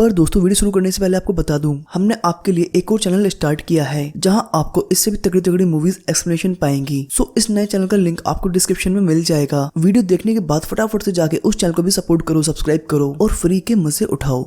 पर दोस्तों वीडियो शुरू करने से पहले आपको बता दूं, हमने आपके लिए एक और चैनल स्टार्ट किया है जहां आपको इससे भी तगड़ी तगड़ी मूवीज एक्सप्लेनेशन पाएंगी। सो इस नए चैनल का लिंक आपको डिस्क्रिप्शन में मिल जाएगा। वीडियो देखने के बाद फटाफट से जाके उस चैनल को भी सपोर्ट करो, सब्सक्राइब करो और फ्री के मजे उठाओ।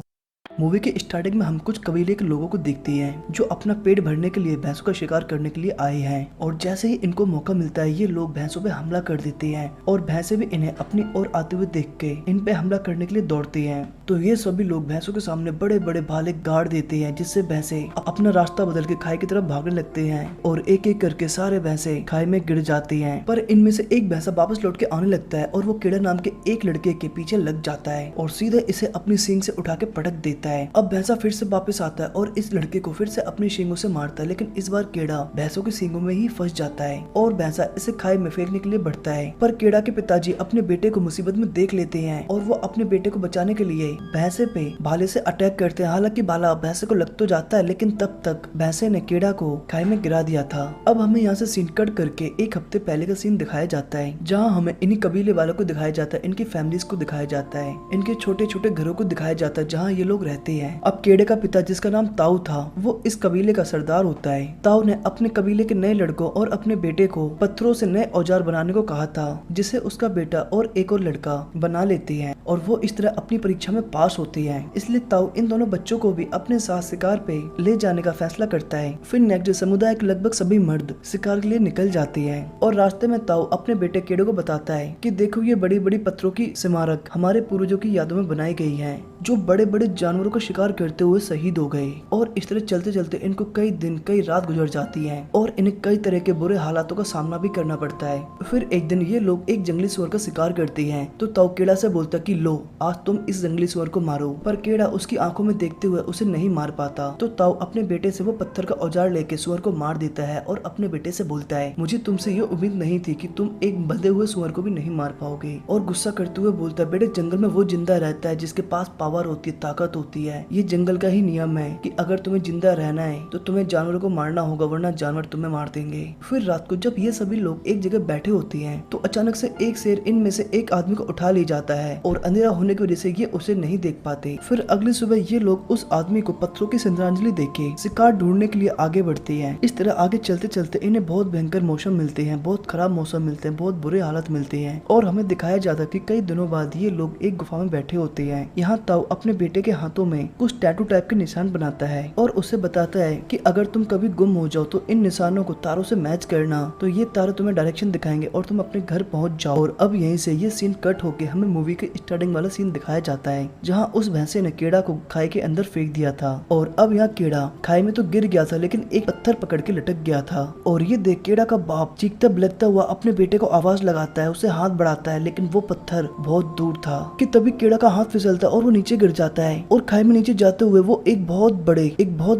मूवी के स्टार्टिंग में हम कुछ कबीले के लोगों को देखते हैं जो अपना पेट भरने के लिए भैंसों का शिकार करने के लिए आए हैं, और जैसे ही इनको मौका मिलता है ये लोग भैंसों पे हमला कर देते हैं और भैंसे भी इन्हें अपनी ओर आते हुए देख के इन पे हमला करने के लिए दौड़ते हैं। तो ये सभी लोग भैंसों के सामने बड़े बड़े भाले गाड़ देते हैं, जिससे भैंसे अपना रास्ता बदल के खाई की तरफ भागने लगते हैं और एक एक करके सारे भैंसे खाई में गिर जाती हैं। पर इनमें से एक भैंसा वापस लौट के आने लगता है और वो कीड़ा नाम के एक लड़के के पीछे लग जाता है और सीधे इसे अपनी सींग से उठा के पटक देता है। अब भैंसा फिर से वापस आता है और इस लड़के को फिर से अपनी सींगों से मारता है, लेकिन इस बार कीड़ा भैंसों की सींगों में ही फंस जाता है और भैंसा इसे खाई में फेंकने के लिए बढ़ता है। पर कीड़ा के पिताजी अपने बेटे को मुसीबत में देख लेते हैं और वो अपने बेटे को बचाने के लिए भैंसे पे भाले से अटैक करते हैं। हालांकि भाला भैंसे को लग तो जाता है, लेकिन तब तक भैंसे ने कीड़ा को खाई में गिरा दिया था। अब हमें यहाँ से सीन कट करके एक हफ्ते पहले का सीन दिखाया जाता है, जहाँ हमें इन्हीं कबीले वालों को दिखाया जाता है, इनकी फैमिलीज को दिखाया जाता है, इनके छोटे छोटे घरों को दिखाया जाता है जहाँ ये लोग रहते हैं। अब कीड़े का पिता जिसका नाम ताऊ था वो इस कबीले का सरदार होता है। ताऊ ने अपने कबीले के नए लड़कों और अपने बेटे को पत्थरों से नए औजार बनाने को कहा था, जिसे उसका बेटा और एक और लड़का बना लेते हैं और वो इस तरह अपनी परीक्षा में पास होते हैं। इसलिए ताऊ इन दोनों बच्चों को भी अपने साथ शिकार पे ले जाने का फैसला करता है। फिर नेक्स्ट समुदाय के लगभग सभी मर्द शिकार के लिए निकल जाते हैं और रास्ते में ताऊ अपने बेटे कीड़े को बताता है कि देखो ये बड़ी बड़ी पत्थरों की स्मारक हमारे पूर्वजों की यादों में बनाई गई है, जो बड़े बड़े जानवरों का शिकार करते हुए शहीद हो गए। और इस तरह चलते चलते इनको कई दिन कई रात गुजर जाती है और इन्हें कई तरह के बुरे हालातों का सामना भी करना पड़ता है। फिर एक दिन ये लोग एक जंगली सुअर का शिकार करते हैं, तो ताऊ कीड़ा से बोलता कि लो आज तुम इस जंगली सुअर को मारो। पर कीड़ा उसकी आंखों में देखते हुए उसे नहीं मार पाता, तो ताऊ अपने बेटे से वो पत्थर का औजार लेके सुअर को मार देता है और अपने बेटे से बोलता है मुझे तुमसे ये उम्मीद नहीं थी कि तुम एक बंधे हुए सुअर को भी नहीं मार पाओगे। और गुस्सा करते हुए बोलता है बेटे जंगल में वो जिंदा रहता है जिसके पास पावर होती है, ताकत होती है। ये जंगल का ही नियम है कि अगर तुम्हें जिंदा रहना है तो तुम्हें जानवरों को मारना होगा, वरना जानवर तुम्हें मार देंगे। फिर रात को जब ये सभी लोग एक जगह बैठे होते हैं तो अचानक से एक शेर इनमें से एक आदमी को उठा ले जाता है और अंधेरा होने की वजह से ये उसे नहीं देख पाते। फिर अगली सुबह ये लोग उस आदमी को पत्थरों की श्रद्धांजलि देके शिकार ढूंढने के लिए आगे बढ़ते हैं। इस तरह आगे चलते चलते इन्हें बहुत भयंकर मौसम मिलते हैं, बहुत खराब मौसम मिलते हैं, बहुत बुरे हालत मिलते हैं और हमें दिखाया जाता है कि कई दिनों बाद ये लोग एक गुफा में बैठे होते हैं। यहाँ ताऊ अपने बेटे के हाथों में कुछ टैटू टाइप के निशान बनाता है और उसे बताता है कि अगर तुम कभी गुम हो जाओ तो इन निशानों को तारों से मैच करना, तो ये तारे तुम्हें डायरेक्शन दिखाएंगे और तुम अपने घर पहुंच जाओ। और अब यहीं से ये सीन कट होके हमें मूवी के स्टार्टिंग वाला सीन दिखाया जाता है, जहाँ उस भैंसे ने कीड़ा को खाई के अंदर फेंक दिया था और अब यहाँ कीड़ा खाई में तो गिर गया था, लेकिन एक पत्थर पकड़ के लटक गया था। और ये देख कीड़ा का बाप चीखता बिलखता हुआ अपने बेटे को आवाज लगाता है, उसे हाथ बढ़ाता है, लेकिन वो पत्थर बहुत दूर था कि तभी कीड़ा का हाथ फिसलता और वो नीचे गिर जाता है और खाई में नीचे जाते हुए वो एक बहुत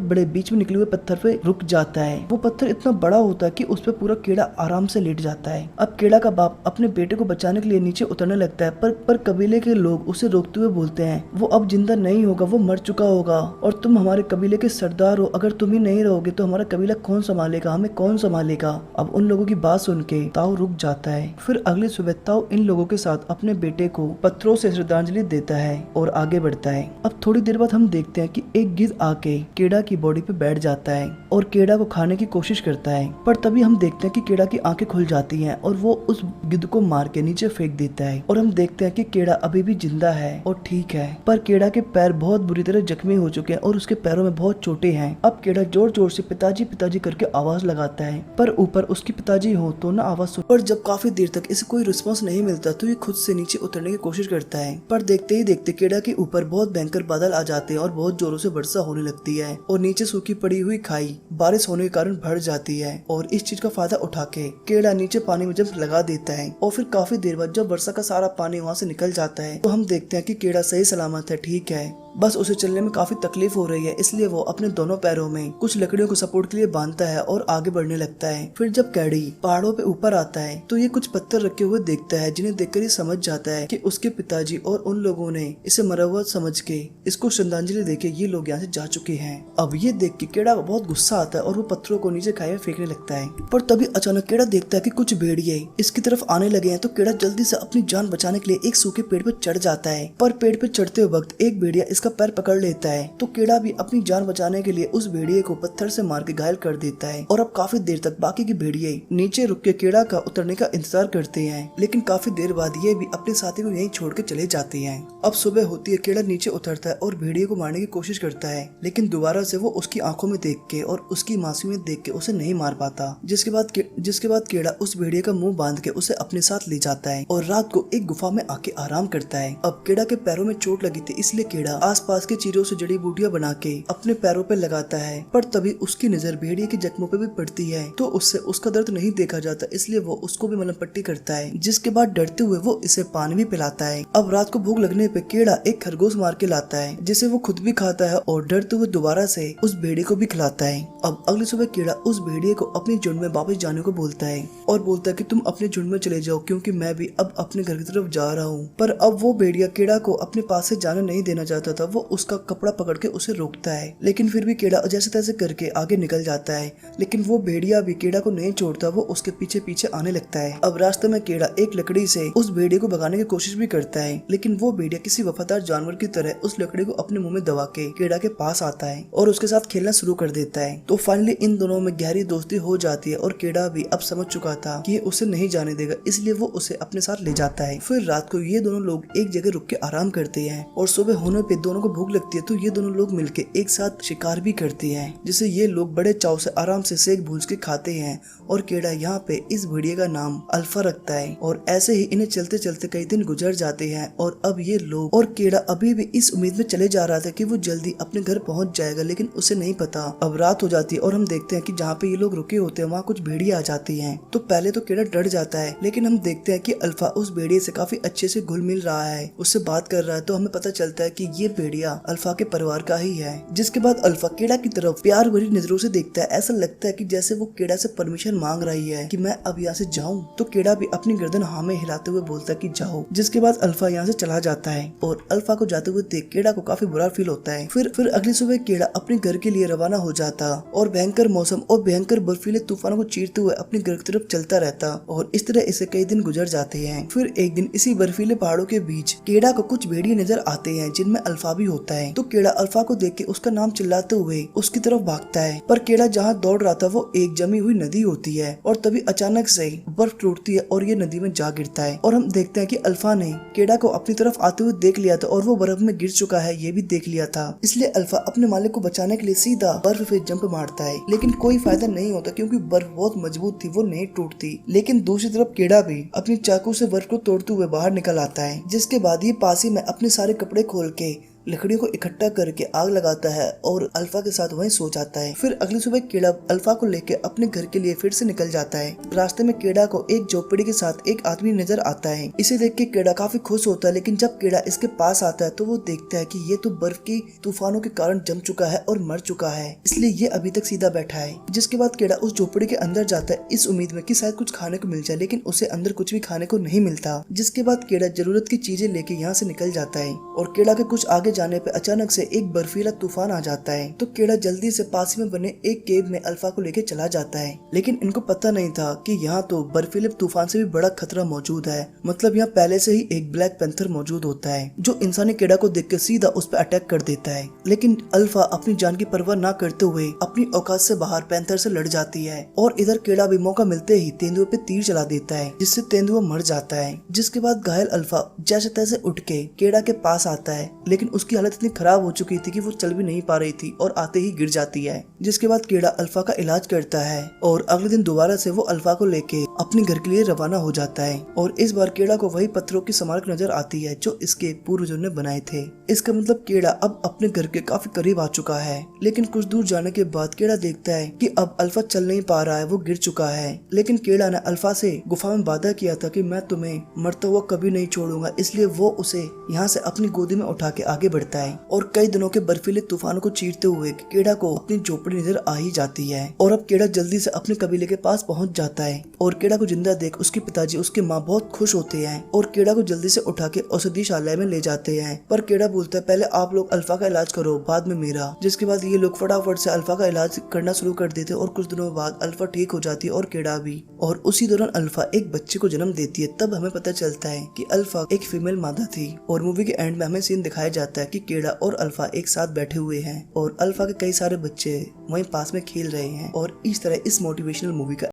बड़े बीच में निकले हुए पत्थर पे रुक जाता है। वो पत्थर इतना बड़ा होता है कि उस पे पूरा कीड़ा आराम से लेट जाता है। अब कीड़ा का बाप अपने बेटे को बचाने के लिए नीचे उतरने लगता है, पर कबीले के लोग उसे रोकते हुए बोलते हैं वो अब जिंदा नहीं होगा, वो मर चुका होगा और तुम हमारे कबीले के सरदार हो, अगर तुम ही नहीं रहोगे तो हमारा कबीला कौन संभालेगा, हमें कौन संभालेगा। अब उन लोगों की बात सुन के ताऊ रुक जाता है। फिर अगली सुबह ताऊ इन लोगों के साथ अपने बेटे को पत्थरों से श्रद्धांजलि देता है और आगे बढ़ता है। अब थोड़ी देर बाद हम देखते हैं कि एक गिद्ध आके कीड़ा की बॉडी पे बैठ जाता है और कीड़ा को खाने की कोशिश करता है, पर तभी हम देखते हैं कि कीड़ा की आंखें खुल जाती हैं और वो उस गिद्ध को मार के नीचे फेंक देता है। और हम देखते हैं कि कीड़ा अभी भी जिंदा है और ठीक है, पर कीड़ा के पैर बहुत बुरी तरह जख्मी हो चुके हैं और उसके पैरों में बहुत चोटें हैं। अब कीड़ा जोर जोर से पिताजी पिताजी करके आवाज लगाता है, पर ऊपर उसकी पिताजी हो तो ना आवाज सुन। और जब काफी देर तक इसे कोई रिस्पॉन्स नहीं मिलता तो ये खुद से नीचे उतरने की कोशिश करता है, पर देखते ही देखते कीड़ा के ऊपर बहुत भयंकर बादल आ जाते हैं और बहुत जोरों से वर्षा होने लगती है और नीचे सूखी पड़ी हुई खाई बारिश होने के कारण भर जाती है। और इस चीज का फायदा उठा के कीड़ा नीचे पानी में जब लगा देता है और फिर काफी देर बाद जब वर्षा का सारा पानी वहाँ से निकल जाता है तो हम देखते हैं कि कीड़ा सही सलामत है, ठीक है, बस उसे चलने में काफी तकलीफ हो रही है, इसलिए वो अपने दोनों पैरों में कुछ लकड़ियों को सपोर्ट के लिए बांधता है और आगे बढ़ने लगता है। फिर जब कैडी पहाड़ों पे ऊपर आता है तो ये कुछ पत्थर रखे हुए देखता है, जिन्हें देखकर ये समझ जाता है कि उसके पिताजी और उन लोगों ने इसे मरा हुआ समझ के इसको श्रद्धांजलि देके ये लोग यहाँ से जा चुके हैं। अब ये देख के कीड़ा बहुत गुस्सा आता है और वो पत्थरों को नीचे खाई में फेंकने लगता है, पर तभी अचानक कीड़ा देखता है कि कुछ भेड़िए इसकी तरफ आने लगे हैं, तो कीड़ा जल्दी से अपनी जान बचाने के लिए एक सूखे पेड़ पे चढ़ जाता है। पर पेड़ पे चढ़ते वक्त एक भेड़िया इसका पैर पकड़ लेता है। तो कीड़ा भी अपनी जान बचाने के लिए उस भेड़िए को पत्थर से मार के घायल कर देता है। और अब काफी देर तक बाकी के भेड़िए नीचे रुक के कीड़ा का उतरने का इंतजार करते हैं, लेकिन काफी देर बाद ये भी अपने साथी को यहीं छोड़ के चले जाते हैं। अब सुबह होती है, कीड़ा नीचे उतरता है और भेड़िए को मारने की कोशिश करता है, लेकिन दोबारा से वो उसकी आंखों में देख के और उसकी मासूमियत देख के उसे नहीं मार पाता। जिसके बाद कीड़ा उस भेड़िए का मुंह बांध के उसे अपने साथ ले जाता है और रात को एक गुफा में आके आराम करता है। अब कीड़ा के पैरों में चोट लगी थी, इसलिए कीड़ा आसपास के चीरों से जड़ी बूटियां बना के अपने पैरों पे लगाता है। पर तभी उसकी नजर भेड़िए के जख्मों पे भी पड़ती है, तो उससे उसका दर्द नहीं देखा जाता, इसलिए वो उसको भी मलहम पट्टी करता है। जिसके बाद डरते हुए वो इसे पानी भी पिलाता है। अब रात को भूख लगने पे कीड़ा एक खरगोश मार के लाता है, जिसे वो खुद भी खाता है और डरते हुए दोबारा से उस भेड़िए को भी खिलाता है। अब अगली सुबह कीड़ा उस भेड़िए को अपने झुंड में वापस जाने को बोलता है और बोलता है कि तुम अपने झुंड में चले जाओ, क्योंकि मैं भी अब अपने घर की तरफ जा रहा हूँ। पर अब वो भेड़िया कीड़ा को अपने पास से जाने नहीं देना चाहता था। वो उसका कपड़ा पकड़ के उसे रोकता है, लेकिन फिर भी कीड़ा जैसे तैसे करके आगे निकल जाता है। लेकिन वो भेड़िया भी कीड़ा को नहीं छोड़ता, वो उसके पीछे पीछे आने लगता है। अब रास्ते में कीड़ा एक लकड़ी से उस भेड़िए को भगाने की कोशिश भी करता है, लेकिन वो भेड़िया किसी वफादार जानवर की तरह उस लकड़ी को अपने मुंह में दबा के कीड़ा के पास आता है और उसके साथ खेलना शुरू कर देता है। तो फाइनली इन दोनों में गहरी दोस्ती हो जाती है और कीड़ा भी अब समझ चुका था कि ये उसे नहीं जाने देगा, इसलिए वो उसे अपने साथ ले जाता है। फिर रात को ये दोनों लोग एक जगह रुक के आराम करते हैं और सुबह होने पे दोनों को भूख लगती है, तो ये दोनों लोग मिलके एक साथ शिकार भी करते हैं, जिसे ये लोग बड़े चाव से आराम से सेक भूज के खाते हैं। और कीड़ा यहाँ पे इस भेड़िए का नाम अल्फा रखता है। और ऐसे ही इन्हें चलते चलते कई दिन गुजर जाते हैं और अब ये लोग और कीड़ा अभी भी इस उम्मीद में चले जा रहा था कि वो जल्दी अपने घर पहुंच जाएगा, लेकिन उसे नहीं पता। अब रात हो जाती है और हम देखते हैं कि जहाँ पे ये लोग रुके होते हैं वहाँ कुछ भेड़िए आ जाती हैं। तो पहले तो कीड़ा डर जाता है, लेकिन हम देखते हैं कि अल्फा उस भेड़िए से काफी अच्छे से घुल मिल रहा है, उससे बात कर रहा है। तो हमें पता चलता है कि ये भेड़िया अल्फा के परिवार का ही है। जिसके बाद अल्फा कीड़ा की तरफ प्यार भरी नजरों से देखता है। ऐसा लगता है कि जैसे वो कीड़ा से परमिशन मांग रही है कि मैं अब यहाँ से जाऊँ। तो कीड़ा भी अपनी गर्दन हाँ में हिलाते हुए बोलता है कि जाओ। जिसके बाद अल्फा यहाँ से चला जाता है और अल्फा को जाते हुए देख कीड़ा को काफी बुरा फील होता है। फिर अगली सुबह कीड़ा अपने घर के लिए रवाना हो जाता और भयंकर मौसम और भयंकर बर्फीले तूफानों को चीरते हुए अपने घर की तरफ चलता रहता और इस तरह इसे कई दिन गुजर जाते हैं। फिर एक दिन इसी बर्फीले पहाड़ों के बीच कीड़ा को कुछ भेड़िए नजर आते हैं, जिनमें अल्फा भी होता है। तो कीड़ा अल्फा को देख के उसका नाम चिल्लाते हुए उसकी तरफ भागता है। पर कीड़ा जहाँ दौड़ रहा था वो एक जमी हुई नदी होती है और तभी अचानक से बर्फ टूटती है और ये नदी में जा गिरता है। और हम देखते हैं कि अल्फा ने कीड़ा को अपनी तरफ आते हुए देख लिया था और वो बर्फ में गिर चुका है, ये भी देख लिया था। इसलिए अल्फा अपने मालिक को बचाने के लिए सीधा बर्फ पे जंप मारता है, लेकिन कोई फायदा नहीं होता क्योंकि बर्फ बहुत मजबूत थी, वो नहीं टूटती। लेकिन दूसरी तरफ कीड़ा भी अपनी चाकू से बर्फ को तोड़ते हुए बाहर निकल आता है। जिसके बाद ये पास ही में अपने सारे कपड़े खोल के लकड़ियों को इकट्ठा करके आग लगाता है और अल्फा के साथ वहीं सो जाता है। फिर अगली सुबह कीड़ा अल्फा को लेके अपने घर के लिए फिर से निकल जाता है। रास्ते में कीड़ा को एक झोपड़ी के साथ एक आदमी नजर आता है। इसे देख के कीड़ा काफी खुश होता है, लेकिन जब कीड़ा इसके पास आता है तो वो देखता है कि ये तो बर्फ की तूफानों के कारण जम चुका है और मर चुका है, इसलिए ये अभी तक सीधा बैठा है। जिसके बाद कीड़ा उस झोपड़ी के अंदर जाता है इस उम्मीद में कि शायद कुछ खाने को मिल जाए, लेकिन उसे अंदर कुछ भी खाने को नहीं मिलता। जिसके बाद कीड़ा जरूरत की चीजें लेके यहाँ से निकल जाता है और कीड़ा के कुछ आगे जाने पे अचानक से एक बर्फीला तूफान आ जाता है। तो कीड़ा जल्दी से पास में बने एक केव में अल्फा को लेके चला जाता है, लेकिन इनको पता नहीं था कि यहाँ तो बर्फीले तूफान से भी बड़ा खतरा मौजूद है। मतलब यहाँ पहले से ही एक ब्लैक पैंथर मौजूद होता है जो इंसानी कीड़ा को देख के सीधा उस पर अटैक कर देता है। लेकिन अल्फा अपनी जान की परवाह न करते हुए अपनी औकात से बाहर पैंथर से लड़ जाती है और इधर कीड़ा भी मौका मिलते ही तेंदुए पे तीर चला देता है, जिससे तेंदुआ मर जाता है। जिसके बाद घायल अल्फा जैसे तैसे उठ के कीड़ा के पास आता है, लेकिन उसकी हालत इतनी खराब हो चुकी थी कि वो चल भी नहीं पा रही थी और आते ही गिर जाती है। जिसके बाद कीड़ा अल्फा का इलाज करता है और अगले दिन दोबारा से वो अल्फा को लेके अपने घर के लिए रवाना हो जाता है। और इस बार कीड़ा को वही पत्थरों की स्मारक नजर आती है जो इसके पूर्वजों ने बनाए थे। इसका मतलब कीड़ा अब अपने घर के काफी करीब आ चुका है। लेकिन कुछ दूर जाने के बाद कीड़ा देखता है कि अब अल्फा चल नहीं पा रहा है, वो गिर चुका है। लेकिन कीड़ा ने अल्फा से गुफा में वादा किया था कि मैं तुम्हें मरता हुआ कभी नहीं छोड़ूंगा, इसलिए वो उसे यहाँ से अपनी गोदी में उठा के आगे बढ़ता है। और कई दिनों के बर्फीले तूफानों को चीरते हुए कीड़ा को अपनी झोपड़ी नजर आ ही जाती है और अब कीड़ा जल्दी से अपने कबीले के पास पहुंच जाता है और केड़ा को जिंदा देख उसके पिताजी उसके माँ बहुत खुश होते हैं और केड़ा को जल्दी से उठा के औषधिशाला में ले जाते हैं। पर केड़ा बोलता है पहले आप लोग अल्फा का इलाज करो, बाद में मेरा। जिसके बाद ये लोग फटाफट से अल्फा का इलाज करना शुरू कर देते और कुछ दिनों बाद अल्फा ठीक हो जाती है और केड़ा भी। और उसी दौरान अल्फा एक बच्चे को जन्म देती है। तब हमें पता चलता है कि अल्फा एक फीमेल मादा थी। और मूवी के एंड में हमें सीन दिखाया जाता है कि केड़ा और अल्फा एक साथ बैठे हुए हैं और अल्फा के कई सारे बच्चे वहीं पास में खेल रहे हैं। और इस तरह इस मोटिवेशनल मूवी का